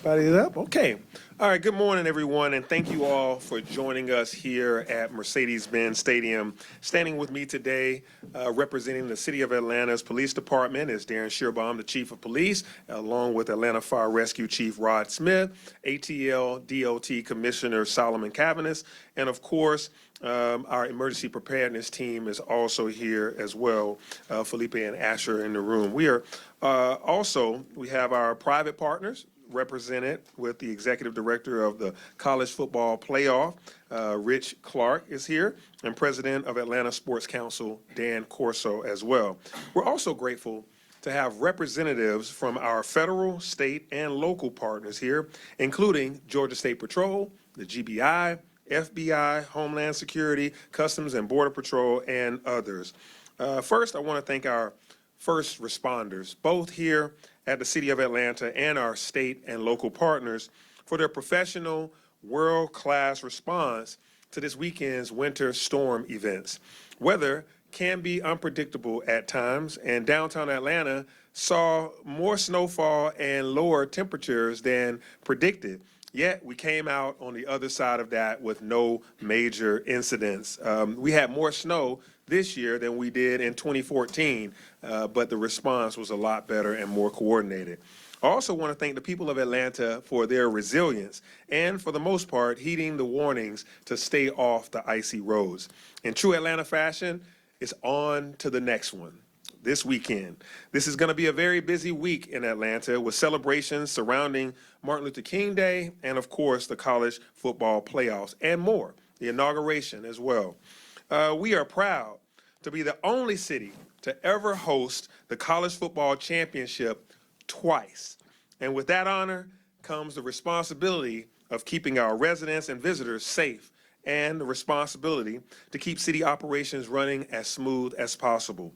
Everybody's up? Okay. All right, good morning, everyone, and thank you all for joining us here at Mercedes-Benz Stadium. Standing with me today, representing the City of Atlanta's Police Department is Darren Shearbaum, the Chief of Police, along with Atlanta Fire Rescue Chief Rod Smith, ATL DOT Commissioner Solomon Cavanis, and of course, our emergency preparedness team is also here as well, Felipe and Asher in the room. We are we have our private partners represented with the executive director of the College Football Playoff, Rich Clark is here, and president of Atlanta Sports Council, Dan Corso as well. We're also grateful to have representatives from our federal, state, and local partners here, including Georgia State Patrol, the GBI, FBI, Homeland Security, Customs and Border Patrol, and others. First, I want to thank our first responders, both here at the City of Atlanta and our state and local partners, for their professional, world-class response to this weekend's winter storm events. Weather can be unpredictable at times, and downtown Atlanta saw more snowfall and lower temperatures than predicted. Yet we came out on the other side of that with no major incidents. We had more snow this year than we did in 2014, but the response was a lot better and more coordinated. I also want to thank the people of Atlanta for their resilience and, for the most part, heeding the warnings to stay off the icy roads. In true Atlanta fashion, it's on to the next one. This weekend. This is going to be a very busy week in Atlanta with celebrations surrounding Martin Luther King Day and, of course, the college football playoffs and more, the inauguration as well. We are proud to be the only city to ever host the College Football Championship twice. And with that honor comes the responsibility of keeping our residents and visitors safe and the responsibility to keep city operations running as smooth as possible.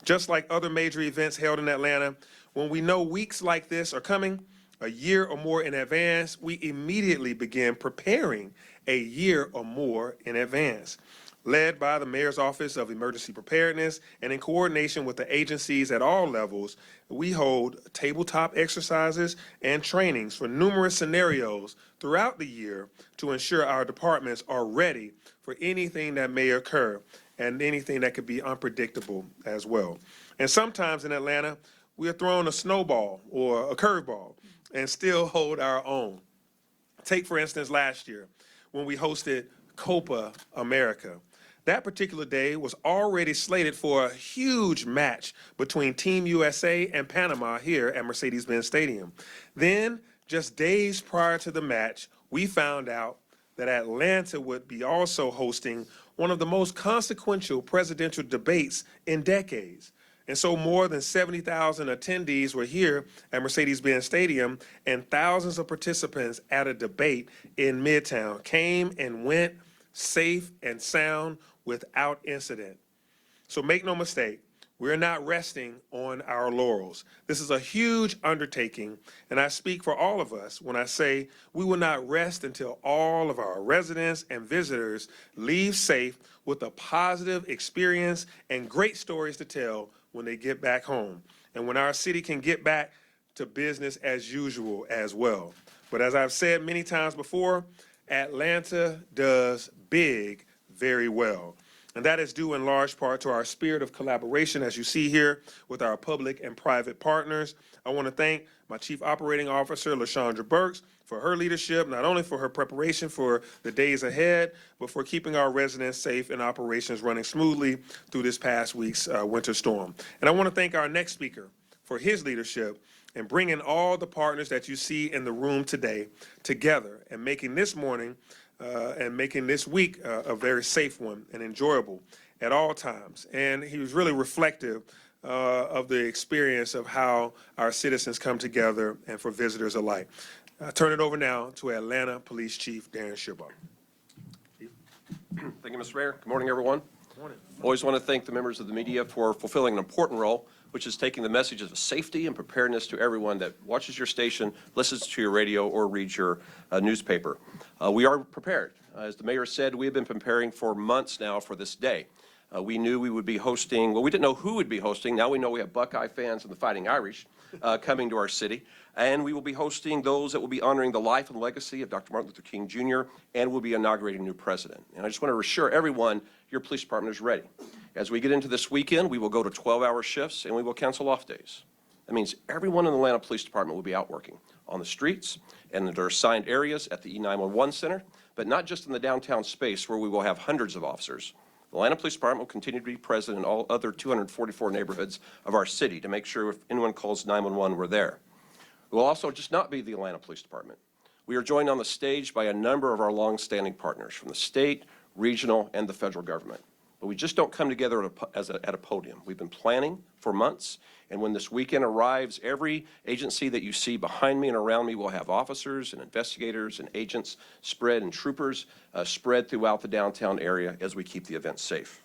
Just like other major events held in Atlanta, when we know weeks like this are coming, a year or more in advance, we immediately begin preparing a year or more in advance. Led by the Mayor's Office of Emergency Preparedness and in coordination with the agencies at all levels, we hold tabletop exercises and trainings for numerous scenarios throughout the year to ensure our departments are ready for anything that may occur and anything that could be unpredictable as well. And sometimes in Atlanta, we are thrown a snowball or a curveball and still hold our own. Take, for instance, last year when we hosted Copa America. That particular day was already slated for a huge match between Team USA and Panama here at Mercedes-Benz Stadium. Then, just days prior to the match, we found out that Atlanta would be also hosting one of the most consequential presidential debates in decades. And so more than 70,000 attendees were here at Mercedes-Benz Stadium, and thousands of participants at a debate in Midtown came and went safe and sound without incident. So make no mistake, we're not resting on our laurels. This is a huge undertaking, and I speak for all of us when I say we will not rest until all of our residents and visitors leave safe with a positive experience and great stories to tell when they get back home, and when our city can get back to business as usual as well. But as I've said many times before, Atlanta does big very well. And that is due in large part to our spirit of collaboration, as you see here, with our public and private partners. I want to thank my Chief Operating Officer, LaShondra Burks, for her leadership, not only for her preparation for the days ahead, but for keeping our residents safe and operations running smoothly through this past week's winter storm. And I want to thank our next speaker for his leadership in bringing all the partners that you see in the room today together and making this morning and making this week a very safe one and enjoyable at all times. And he was really reflective of the experience of how our citizens come together and for visitors alike. I turn it over now to Atlanta Police Chief Darren Shearbaum. Thank you, Mr. Mayor. Good morning, everyone. Good morning. Always want to thank the members of the media for fulfilling an important role, which is taking the messages of safety and preparedness to everyone that watches your station, listens to your radio, or reads your newspaper. We are prepared. As the mayor said, we have been preparing for months now for this day. We knew we would be hosting, well, we didn't know who would be hosting. Now we know we have Buckeye fans and the Fighting Irish. coming to our city. And we will be hosting those that will be honoring the life and legacy of Dr. Martin Luther King Jr., and we'll be inaugurating a new president. And I just want to assure everyone your police department is ready. As we get into this weekend, we will go to 12-hour shifts and we will cancel off days. That means everyone in the Atlanta Police Department will be out working on the streets and in their assigned areas at the E911 Center, but not just in the downtown space where we will have hundreds of officers. The Atlanta Police Department will continue to be present in all other 244 neighborhoods of our city to make sure if anyone calls 911, we're there. It will also just not be the Atlanta Police Department. We are joined on the stage by a number of our long-standing partners from the state, regional, and the federal government. But we just don't come together at a podium. We've been planning for months, and when this weekend arrives, every agency that you see behind me and around me will have officers and investigators and agents spread and troopers spread throughout the downtown area as we keep the event safe.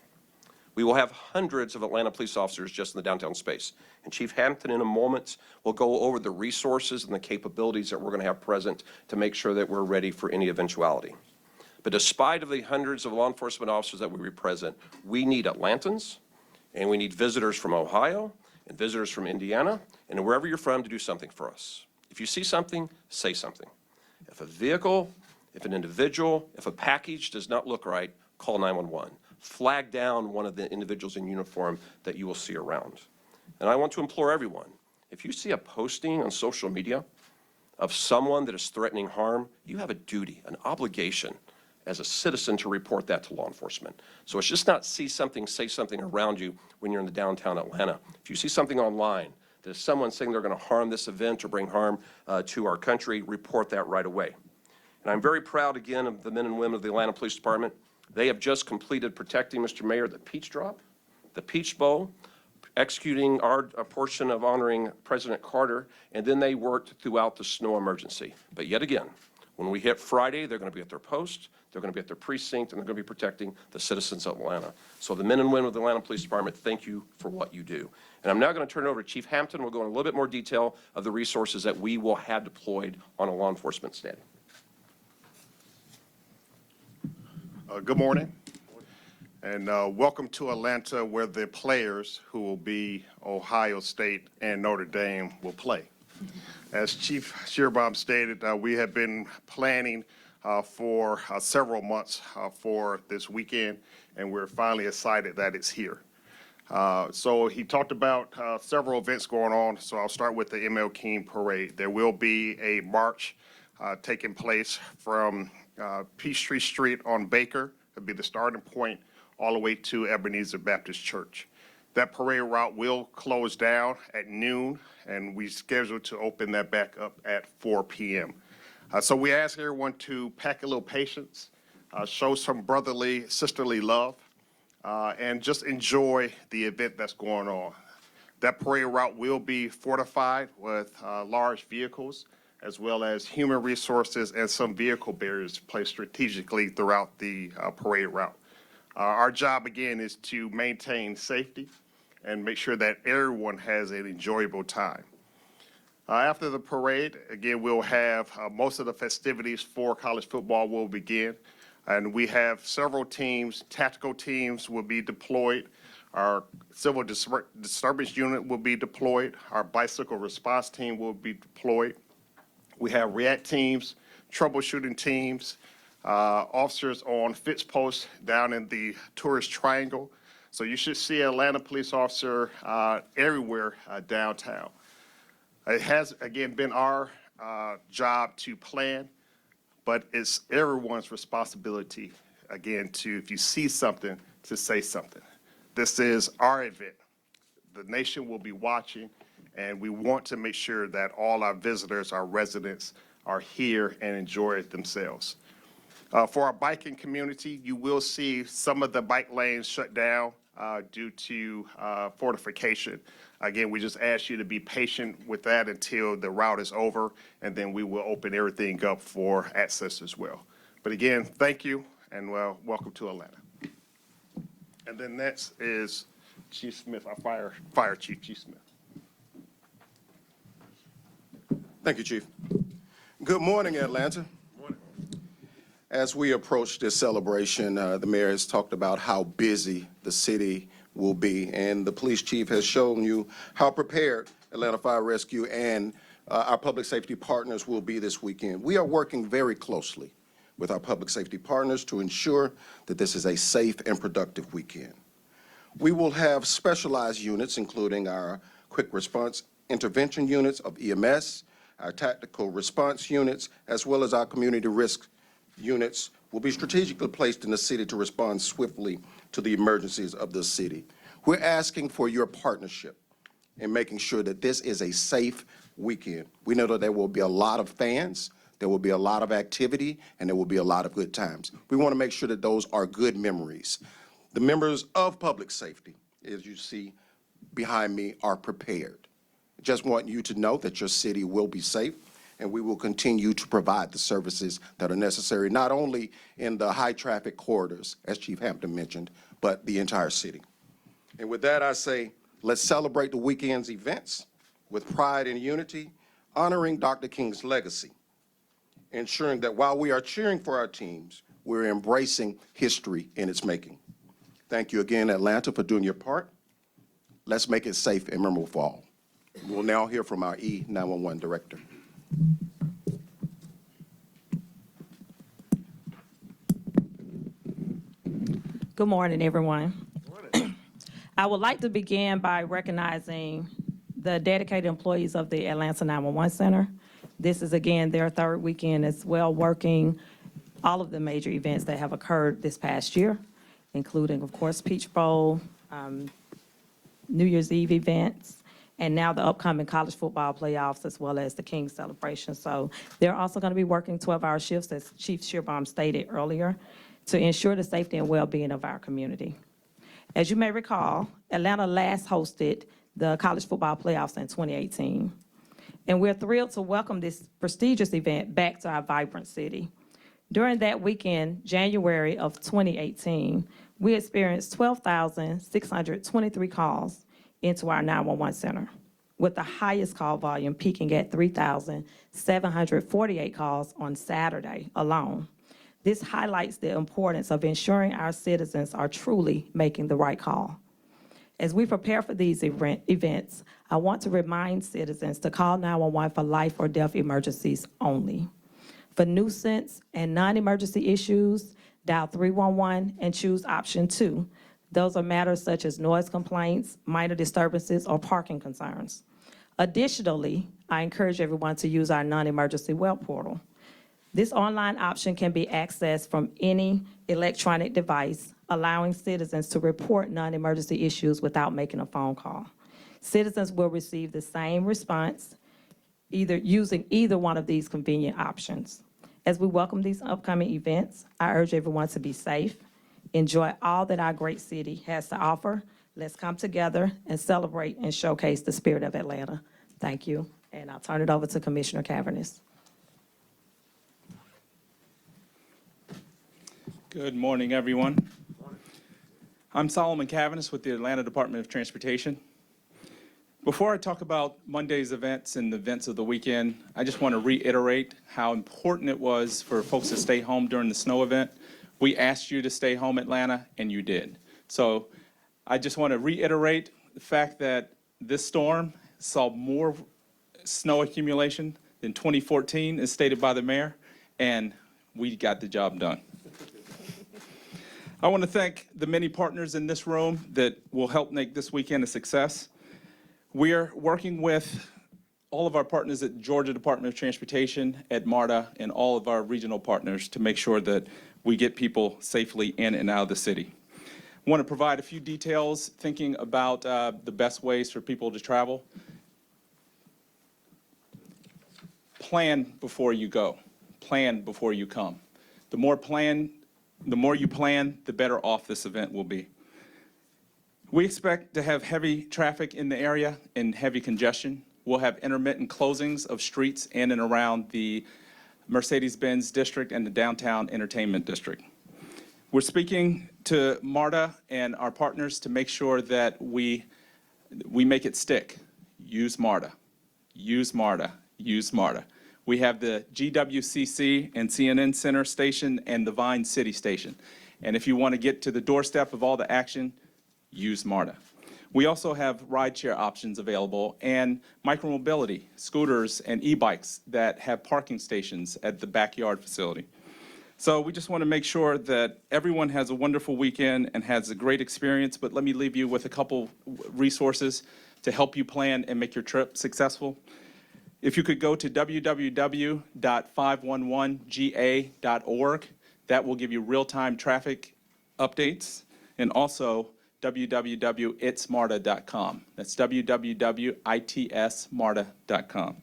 We will have hundreds of Atlanta police officers just in the downtown space. And Chief Hampton in a moment will go over the resources and the capabilities that we're going to have present to make sure that we're ready for any eventuality. But despite of the hundreds of law enforcement officers that will be present, we need Atlantans, and we need visitors from Ohio and visitors from Indiana and wherever you're from to do something for us. If you see something, say something. If a vehicle, if an individual, if a package does not look right, call 911. Flag down one of the individuals in uniform that you will see around. And I want to implore everyone, if you see a posting on social media of someone that is threatening harm, you have a duty, an obligation as a citizen to report that to law enforcement. So it's just not see something, say something around you when you're in the downtown Atlanta. If you see something online, there's someone saying they're going to harm this event or bring harm to our country, report that right away. And I'm very proud again of the men and women of the Atlanta Police Department. They have just completed protecting, Mr. Mayor, the Peach Drop, the Peach Bowl, executing our portion of honoring President Carter, and then they worked throughout the snow emergency. But yet again, when we hit Friday, they're going to be at their post, they're going to be at their precinct, and they're going to be protecting the citizens of Atlanta. So the men and women of the Atlanta Police Department, thank you for what you do. And I'm now going to turn it over to Chief Hampton. We'll go in a little bit more detail of the resources that we will have deployed on a law enforcement standing. Good morning, and welcome to Atlanta, where the players who will be Ohio State and Notre Dame will play. As Chief Shearbaum stated, we have been planning for several months for this weekend, and we're finally excited that it's here. So he talked about several events going on, so I'll start with the ML King Parade. There will be a march taking place from Peachtree Street on Baker. It'll be the starting point all the way to Ebenezer Baptist Church. That parade route will close down at noon, and we scheduled to open that back up at 4 p.m. So we ask everyone to pack a little patience, show some brotherly, sisterly love, and just enjoy the event that's going on. That parade route will be fortified with large vehicles, as well as human resources and some vehicle barriers placed strategically throughout the parade route. Our job, again, is to maintain safety and make sure that everyone has an enjoyable time. After the parade, again, we'll have most of the festivities for college football will begin, and we have several teams. Tactical teams will be deployed. Our civil disturbance unit will be deployed. Our bicycle response team will be deployed. We have react teams, troubleshooting teams, officers on fixed posts down in the tourist triangle. So you should see an Atlanta police officer everywhere downtown. It has, again, been our job to plan, but it's everyone's responsibility, again, to, if you see something, to say something. This is our event. The nation will be watching, and we want to make sure that all our visitors, our residents, are here and enjoy it themselves. For our biking community, you will see some of the bike lanes shut down due to fortification. Again, we just ask you to be patient with that until the route is over, and then we will open everything up for access as well. But again, thank you, and welcome to Atlanta. And then next is Chief Smith, our Fire Chief, Chief Smith. Thank you, Chief. Good morning, Atlanta. Morning. As we approach this celebration, the mayor has talked about how busy the city will be, and the police chief has shown you how prepared Atlanta Fire Rescue, and our public safety partners will be this weekend. We are working very closely with our public safety partners to ensure that this is a safe and productive weekend. We will have specialized units, including our quick response intervention units of EMS, our tactical response units, as well as our community risk units will be strategically placed in the city to respond swiftly to the emergencies of the city. We're asking for your partnership in making sure that this is a safe weekend. We know that there will be a lot of fans, there will be a lot of activity, and there will be a lot of good times. We want to make sure that those are good memories. The members of public safety, as you see behind me, are prepared. I just want you to know that your city will be safe, and we will continue to provide the services that are necessary, not only in the high-traffic corridors, as Chief Hampton mentioned, but the entire city. And with that, I say, let's celebrate the weekend's events with pride and unity, honoring Dr. King's legacy, ensuring that while we are cheering for our teams, we're embracing history in its making. Thank you again, Atlanta, for doing your part. Let's make it safe and memorable for all. We'll now hear from our E911 director. Good morning, everyone. I would like to begin by recognizing the dedicated employees of the Atlanta 911 Center. This is, again, their third weekend as well, working all of the major events that have occurred this past year, including, of course, Peach Bowl, New Year's Eve events, and now the upcoming college football playoffs, as well as the King's celebration. So they're also going to be working 12-hour shifts, as Chief Shearbaum stated earlier, to ensure the safety and well-being of our community. As you may recall, Atlanta last hosted the college football playoffs in 2018. And we're thrilled to welcome this prestigious event back to our vibrant city. During that weekend, January of 2018, we experienced 12,623 calls into our 911 center, with the highest call volume peaking at 3,748 calls on Saturday alone. This highlights the importance of ensuring our citizens are truly making the right call. As we prepare for these events, I want to remind citizens to call 911 for life or death emergencies only. For nuisance and non-emergency issues, dial 311 and choose option 2. Those are matters such as noise complaints, minor disturbances, or parking concerns. Additionally, I encourage everyone to use our non-emergency web portal. This online option can be accessed from any electronic device, allowing citizens to report non-emergency issues without making a phone call. Citizens will receive the same response using either one of these convenient options. As we welcome these upcoming events, I urge everyone to be safe, enjoy all that our great city has to offer. Let's come together and celebrate and showcase the spirit of Atlanta. Thank you, and I'll turn it over to Commissioner Cavernous. Good morning, everyone. I'm Solomon Cavernous with the Atlanta Department of Transportation. Before I talk about Monday's events and the events of the weekend, I just want to reiterate how important it was for folks to stay home during the snow event. We asked you to stay home, Atlanta, and you did. So I just want to reiterate the fact that this storm saw more snow accumulation than 2014, as stated by the mayor, and we got the job done. I want to thank the many partners in this room that will help make this weekend a success. We are working with all of our partners at Georgia Department of Transportation, at MARTA, and all of our regional partners to make sure that we get people safely in and out of the city. I want to provide a few details thinking about the best ways for people to travel. Plan before you go. Plan before you come. The more you plan, the better off this event will be. We expect to have heavy traffic in the area and heavy congestion. We'll have intermittent closings of streets in and around the Mercedes-Benz district and the downtown entertainment district. We're speaking to MARTA and our partners to make sure that we make it stick. Use MARTA. Use MARTA. Use MARTA. We have the GWCC and CNN Center station and the Vine City station. And if you want to get to the doorstep of all the action, use MARTA. We also have rideshare options available and micromobility, scooters and e-bikes that have parking stations at the backyard facility. So we just want to make sure that everyone has a wonderful weekend and has a great experience, but let me leave you with a couple resources to help you plan and make your trip successful. If you could go to www.511ga.org, that will give you real-time traffic updates, and also www.itsmarta.com. That's www.itsmarta.com.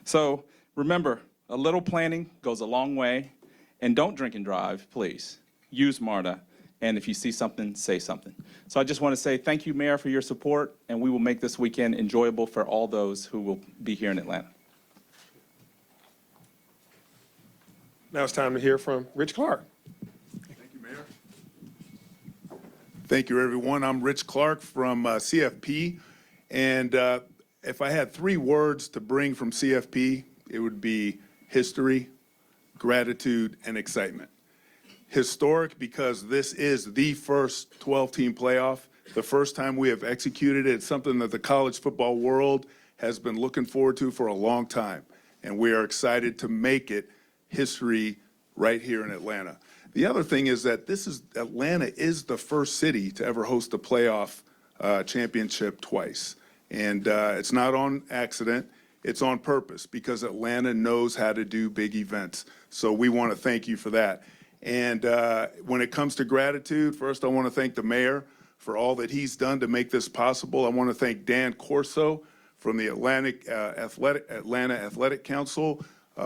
So remember, a little planning goes a long way, and don't drink and drive, please. Use MARTA, and if you see something, say something. So I just want to say thank you, Mayor, for your support, and we will make this weekend enjoyable for all those who will be here in Atlanta. Now it's time to hear from Rich Clark. Thank you, Mayor. Thank you, everyone. I'm Rich Clark from CFP, and if I had 3 words to bring from CFP, it would be history, gratitude, and excitement. Historic because this is the first 12-team playoff, the first time we have executed it. It's something that the college football world has been looking forward to for a long time, and we are excited to make it history right here in Atlanta. The other thing is that Atlanta is the first city to ever host a playoff championship twice. And it's not on accident, it's on purpose because Atlanta knows how to do big events. So we want to thank you for that. And when it comes to gratitude, first I want to thank the mayor for all that he's done to make this possible. I want to thank Dan Corso from the Atlanta Athletic Council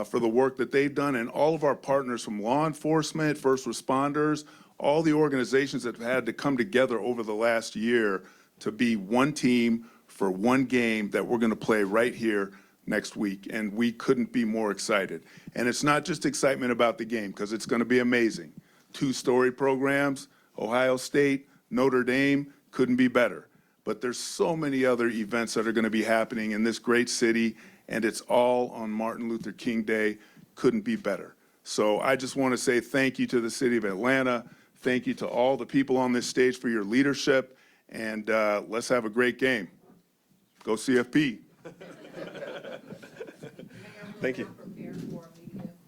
for the work that they've done, and all of our partners from law enforcement, first responders, all the organizations that have had to come together over the last year to be one team for one game that we're going to play right here next week, and we couldn't be more excited. And it's not just excitement about the game, because it's going to be amazing. 2-story programs, Ohio State, Notre Dame, couldn't be better. But there's so many other events that are going to be happening in this great city, and it's all on Martin Luther King Day. Couldn't be better. So I just want to say thank you to the city of Atlanta. Thank you to all the people on this stage for your leadership, and let's have a great game. Go CFP. Thank you.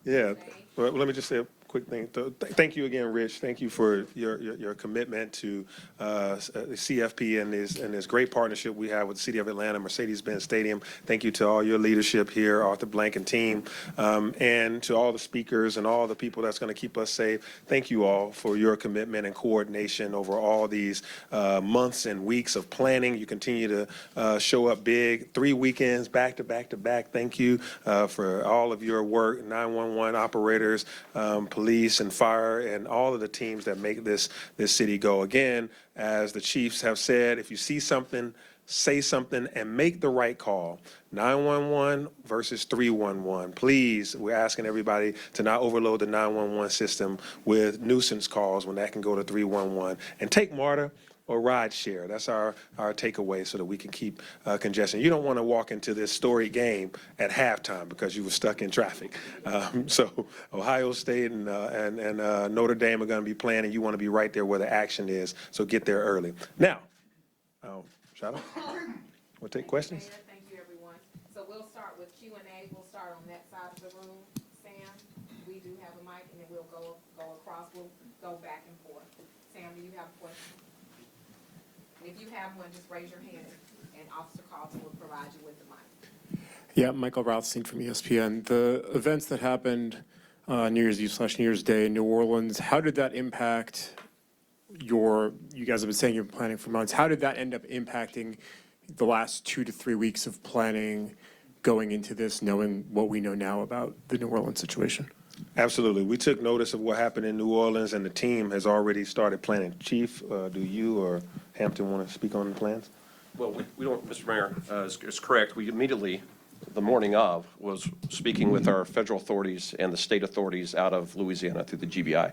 Yeah, well, let me just say a quick thing. Thank you again, Rich. Thank you for your commitment to CFP and this great partnership we have with the City of Atlanta, Mercedes-Benz Stadium. Thank you to all your leadership here, Arthur Blank and team, and to all the speakers and all the people that's going to keep us safe. Thank you all for your commitment and coordination over all these months and weeks of planning. You continue to show up big. 3 weekends back to back to back. Thank you for all of your work, 911 operators, police and fire, and all of the teams that make this city go. Again, as the chiefs have said, if you see something, say something and make the right call. 911 versus 311. Please, we're asking everybody to not overload the 911 system with nuisance calls when that can go to 311. And take MARTA or ride share. That's our takeaway so that we can keep congestion. You don't want to walk into this storied game at halftime because you were stuck in traffic. So Ohio State and Notre Dame are going to be playing, and you want to be right there where the action is, so get there early. Now, Shadow, we'll take questions. Mayor, thank you, everyone. So we'll start with Q&A. We'll start on that side of the room. Sam, we do have a mic, and then we'll go across. We'll go back and forth. Sam, do you have a question? If you have one, just raise your hand, and Officer Carlton will provide you with the mic. Yeah, Michael Rothstein from ESPN. The events that happened New Year's Eve/New Year's Day in New Orleans, how did that impact you guys have been saying you're planning for months, how did that end up impacting the last 2 to 3 weeks of planning going into this, knowing what we know now about the New Orleans situation? Absolutely. We took notice of what happened in New Orleans, and the team has already started planning. Chief, do you or Hampton want to speak on the plans? Well, we don't, Mr. Mayor, is correct. We immediately, the morning of, was speaking with our federal authorities and the state authorities out of Louisiana through the GBI.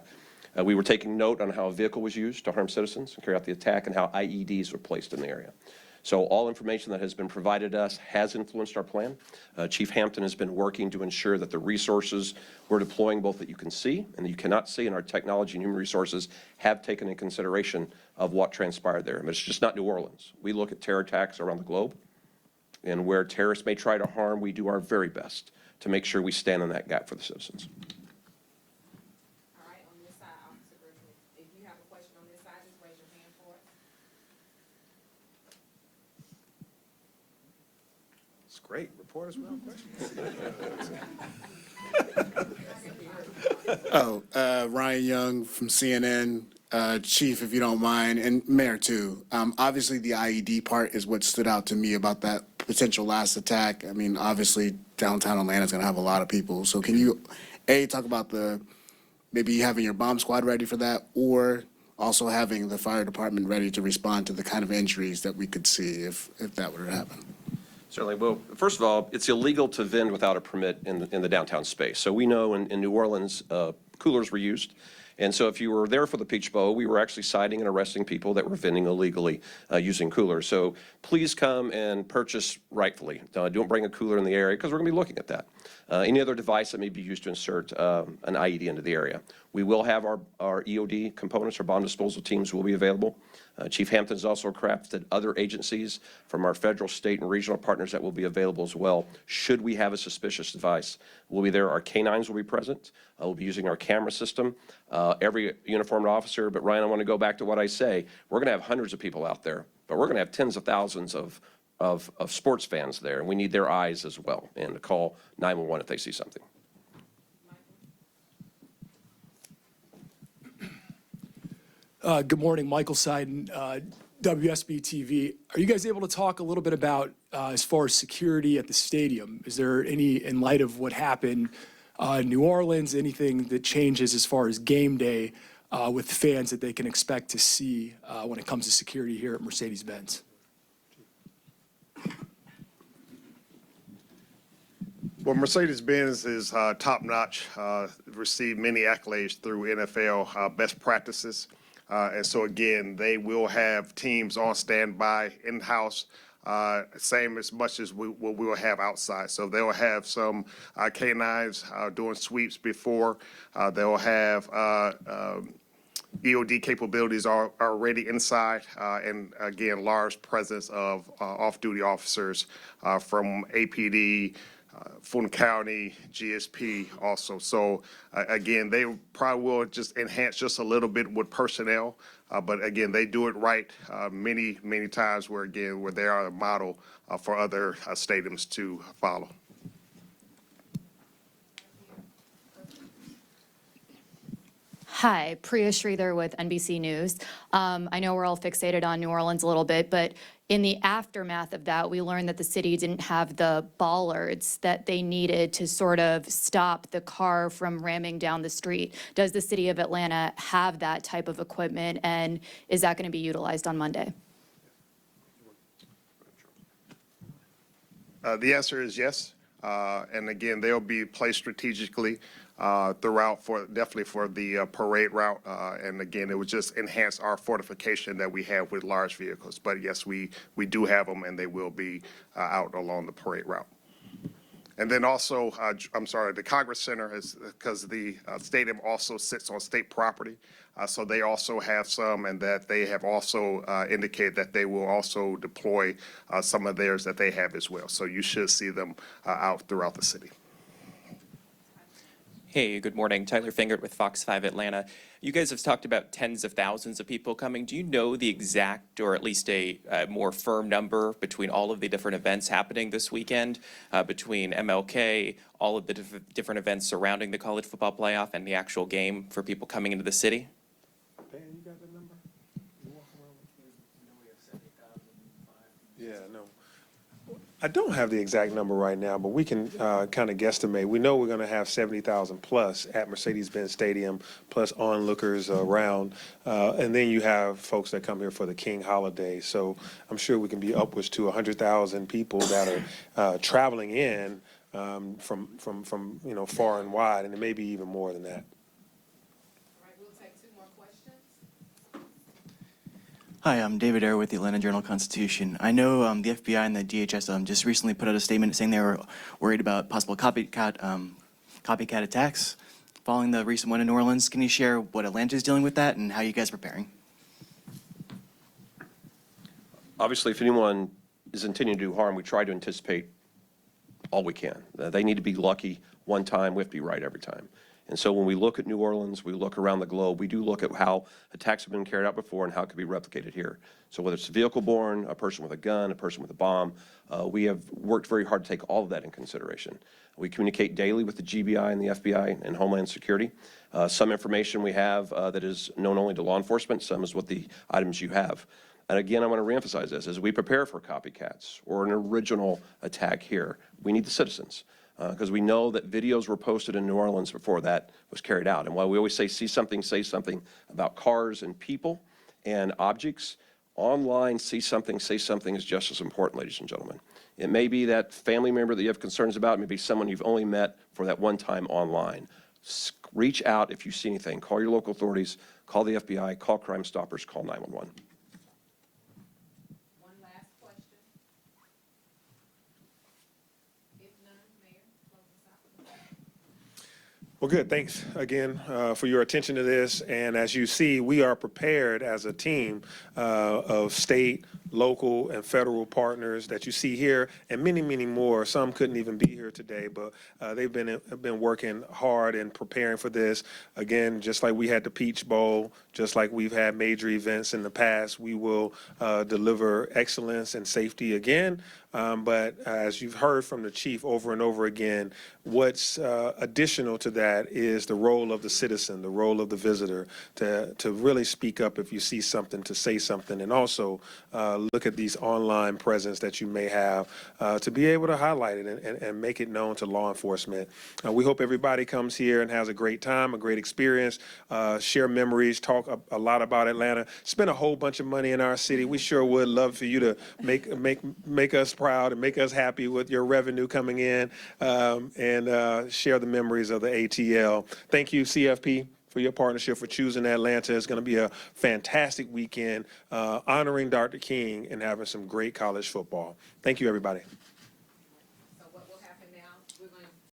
We were taking note on how a vehicle was used to harm citizens and carry out the attack, and how IEDs were placed in the area. So all information that has been provided us has influenced our plan. Chief Hampton has been working to ensure that the resources we're deploying, both that you can see and that you cannot see, and our technology and human resources have taken in consideration of what transpired there. I mean, it's just not New Orleans. We look at terror attacks around the globe, and where terrorists may try to harm, we do our very best to make sure we stand in that gap for the citizens. All right, on this side, Officer Griffin, if you have a question on this side, just raise your hand for it. It's great. Reporters without questions. Ryan Young from CNN. Chief, if you don't mind, and Mayor too. Obviously, the IED part is what stood out to me about that potential last attack. I mean, obviously, downtown Atlanta is going to have a lot of people. So can you, A, talk about maybe having your bomb squad ready for that, or also having the fire department ready to respond to the kind of injuries that we could see if that were to happen? Certainly. Well, first of all, it's illegal to vend without a permit in the downtown space. So we know in New Orleans, coolers were used. And so if you were there for the Peach Bowl, we were actually citing and arresting people that were vending illegally using coolers. So please come and purchase rightfully. Don't bring a cooler in the area, because we're going to be looking at that. Any other device that may be used to insert an IED into the area. We will have our EOD components, our bomb disposal teams will be available. Chief Hampton has also crafted other agencies from our federal, state, and regional partners that will be available as well. Should we have a suspicious device, we'll be there. Our canines will be present. We'll be using our camera system. Every uniformed officer, but Ryan, I want to go back to what I say. We're going to have hundreds of people out there, but we're going to have tens of thousands of sports fans there, and we need their eyes as well, and to call 911 if they see something. Good morning, Michael Seiden, WSB TV. Are you guys able to talk a little bit about, as far as security at the stadium? Is there any, in light of what happened in New Orleans, anything that changes as far as game day with fans that they can expect to see when it comes to security here at Mercedes-Benz? Well, Mercedes-Benz is top-notch, received many accolades through NFL best practices. And so, again, they will have teams on standby in-house, same as much as we will have outside. So they'll have some canines doing sweeps before. They'll have EOD capabilities are already inside, and again, large presence of off-duty officers from APD, Fulton County, GSP also. So again, they probably will just enhance just a little bit with personnel, but again, they do it right many times where they are a model for other stadiums to follow. Hi, Priya Sridhar with NBC News. I know we're all fixated on New Orleans a little bit, but in the aftermath of that, we learned that the city didn't have the bollards that they needed to sort of stop the car from ramming down the street. Does the city of Atlanta have that type of equipment, and is that going to be utilized on Monday? The answer is yes. And again, they'll be placed strategically throughout, definitely for the parade route. And again, it would just enhance our fortification that we have with large vehicles. But yes, we do have them, and they will be out along the parade route. And then also, I'm sorry, the Congress Center is, because the stadium also sits on state property. So they also have some, and that they have also indicated that they will also deploy some of theirs that they have as well. So you should see them out throughout the city. Hey, good morning. Tyler Fingert with Fox 5 Atlanta. You guys have talked about tens of thousands of people coming. Do you know the exact, or at least a more firm number between all of the different events happening this weekend, between MLK, all of the different events surrounding the college football playoff, and the actual game for people coming into the city? Dan, you got that number? Yeah, no. I don't have the exact number right now, but we can kind of guesstimate. We know we're going to have 70,000 plus at Mercedes-Benz Stadium, plus onlookers around. And then you have folks that come here for the King holiday. So I'm sure we can be upwards to 100,000 people that are traveling in from far and wide, and it may be even more than that. All right, we'll take two more questions. Hi, I'm David Eyre with the Atlanta Journal-Constitution. I know the FBI and the DHS just recently put out a statement saying they were worried about possible copycat attacks following the recent one in New Orleans. Can you share what Atlanta is dealing with that and how you guys are preparing? Obviously, if anyone is intending to do harm, we try to anticipate all we can. They need to be lucky one time, we have to be right every time. And so when we look at New Orleans, we look around the globe, we do look at how attacks have been carried out before and how it could be replicated here. So whether it's a vehicle-borne, a person with a gun, a person with a bomb, we have worked very hard to take all of that in consideration. We communicate daily with the GBI and the FBI and Homeland Security. Some information we have that is known only to law enforcement, some is what the items you have. And again, I want to reemphasize this, as we prepare for copycats or an original attack here, we need the citizens. Because we know that videos were posted in New Orleans before that was carried out. And while we always say, see something, say something about cars and people and objects, online, see something, say something is just as important, ladies and gentlemen. It may be that family member that you have concerns about, it may be someone you've only met for that one time online. Reach out if you see anything. Call your local authorities, call the FBI, call Crime Stoppers, call 911. One last question. If none, Mayor, close us out. Well, good. Thanks again for your attention to this. And as you see, we are prepared as a team of state, local, and federal partners that you see here, and many, many more. Some couldn't even be here today, but they've been working hard and preparing for this. Again, just like we had the Peach Bowl, just like we've had major events in the past, we will deliver excellence and safety again. But as you've heard from the chief over and over again, what's additional to that is the role of the citizen, the role of the visitor, to really speak up if you see something, to say something, and also look at these online presence that you may have to be able to highlight it and make it known to law enforcement. We hope everybody comes here and has a great time, a great experience, share memories, talk a lot about Atlanta, spend a whole bunch of money in our city. We sure would love for you to make us proud and make us happy with your revenue coming in, and share the memories of the ATL. Thank you, CFP, for your partnership, for choosing Atlanta. It's going to be a fantastic weekend, honoring Dr. King and having some great college football. Thank you, everybody.